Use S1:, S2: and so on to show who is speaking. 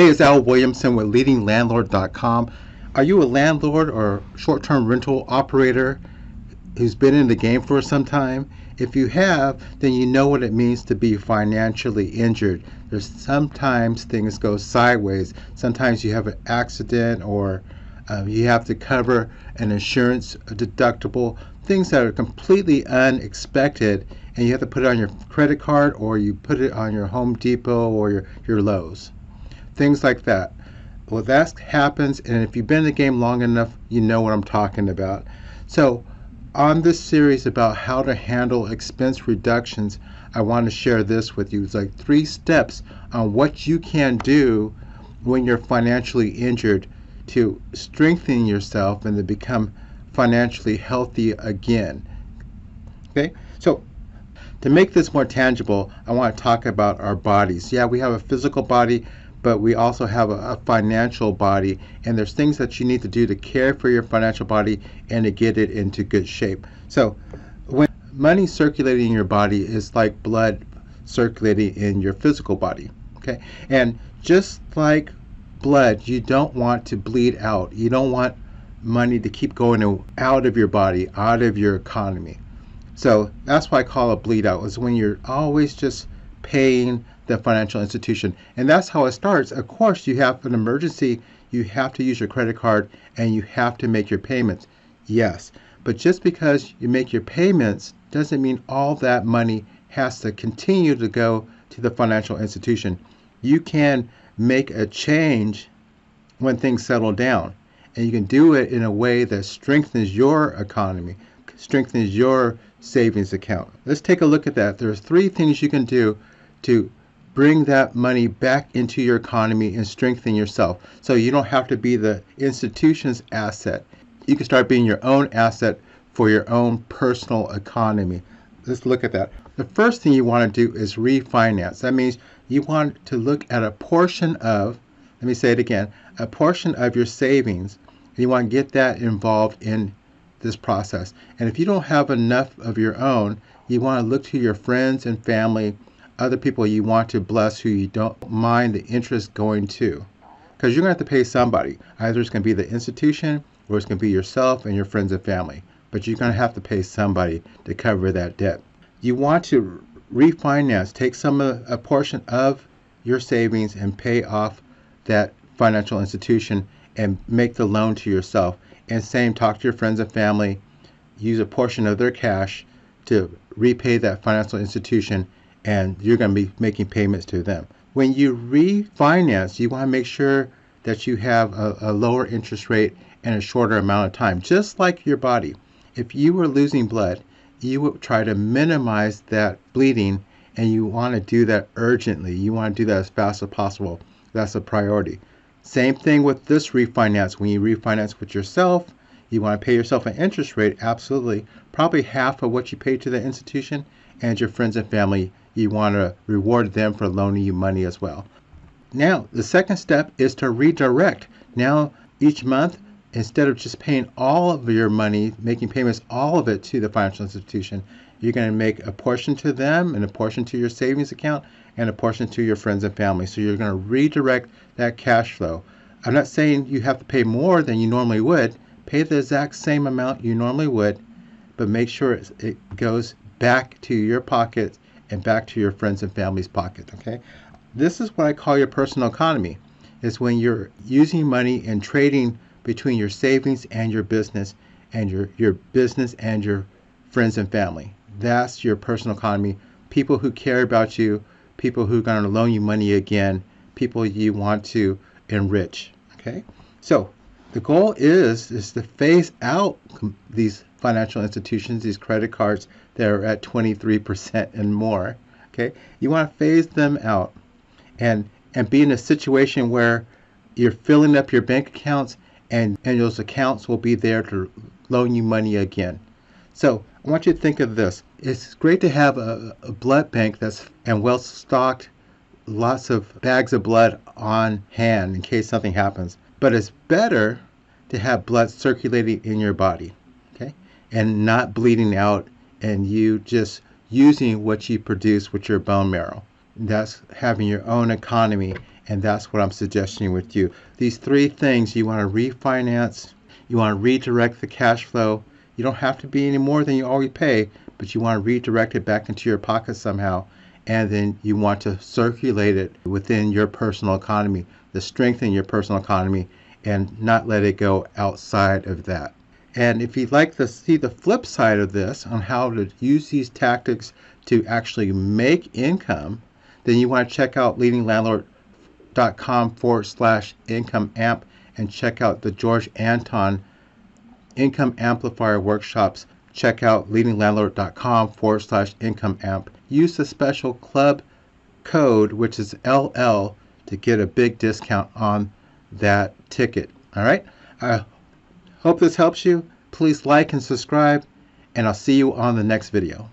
S1: Hey, it's Al Williamson with leadinglandlord.com. Are you a landlord or short-term rental operator who's been in the game for some time? If you have, then you know what it means to be financially injured. There's sometimes things go sideways. Sometimes you have an accident or you have to cover an insurance deductible, things that are completely unexpected, and you have to put it on your credit card or you put it on your Home Depot or your Lowe's. Things like that. Well, that happens, and if you've been in the game long enough, you know what I'm talking about. So, on this series about how to handle expense reductions, I want to share this with you. It's like 3 steps on what you can do when you're financially injured to strengthen yourself and to become financially healthy again. Okay? So, to make this more tangible, I want to talk about our bodies. Yeah, we have a physical body, but we also have a financial body, and there's things that you need to do to care for your financial body and to get it into good shape. So when money circulating in your body is like blood circulating in your physical body, okay? And just like blood, you don't want to bleed out. You don't want money to keep going out of your body, out of your economy. So that's why I call it bleed out, is when you're always just paying the financial institution. And that's how it starts. Of course, you have an emergency, you have to use your credit card and you have to make your payments. Yes, but just because you make your payments doesn't mean all that money has to continue to go to the financial institution. You can make a change when things settle down, and you can do it in a way that strengthens your economy, strengthens your savings account. Let's take a look at that. There's 3 things you can do to bring that money back into your economy and strengthen yourself. So you don't have to be the institution's asset. You can start being your own asset for your own personal economy. Let's look at that. The first thing you want to do is refinance. That means you want to look at a portion of, let me say it again, a portion of your savings, and you want to get that involved in this process. And if you don't have enough of your own, you want to look to your friends and family, other people you want to bless who you don't mind the interest going to. Because you're going to have to pay somebody. Either it's going to be the institution or it's going to be yourself and your friends and family. But you're going to have to pay somebody to cover that debt. You want to refinance, take a portion of your savings and pay off that financial institution and make the loan to yourself. And same, talk to your friends and family, use a portion of their cash to repay that financial institution, and you're going to be making payments to them. When you refinance, you want to make sure that you have a lower interest rate and a shorter amount of time. Just like your body. If you were losing blood, you would try to minimize that bleeding, and you want to do that urgently. You want to do that as fast as possible. That's a priority. Same thing with this refinance. When you refinance with yourself, you want to pay yourself an interest rate, absolutely. Probably half of what you pay to the institution, and your friends and family, you want to reward them for loaning you money as well. Now, the second step is to redirect. Now, each month, instead of just paying all of your money, making payments, all of it to the financial institution, you're going to make a portion to them and a portion to your savings account and a portion to your friends and family. So you're going to redirect that cash flow. I'm not saying you have to pay more than you normally would. Pay the exact same amount you normally would, but make sure it goes back to your pocket and back to your friends and family's pocket, okay? This is what I call your personal economy. It's when you're using money and trading between your savings and your business and your business and your friends and family. That's your personal economy. People who care about you, people who are going to loan you money again, people you want to enrich, okay? So the goal is to phase out these financial institutions, these credit cards that are at 23% and more, okay? You want to phase them out and be in a situation where you're filling up your bank accounts and those accounts will be there to loan you money again. So I want you to think of this. It's great to have a blood bank that's and well stocked, lots of bags of blood on hand in case something happens. But it's better to have blood circulating in your body, okay, and not bleeding out and you just using what you produce with your bone marrow. That's having your own economy And that's what I'm suggesting with you. These three things: you want to refinance, you want to redirect the cash flow. You don't have to be any more than you already pay, but you want to redirect it back into your pocket somehow. And then you want to circulate it within your personal economy, to strengthen your personal economy and not let it go outside of that. And if you'd like to see the flip side of this on how to use these tactics to actually make income, then you want to check out leadinglandlord.com/income amp and check out the George Antone Income Amplifier workshops. Check out leadinglandlord.com/income amp. Use the special club code, which is LL, to get a big discount on that ticket. All right. I hope this helps you. Please like and subscribe, and I'll see you on the next video.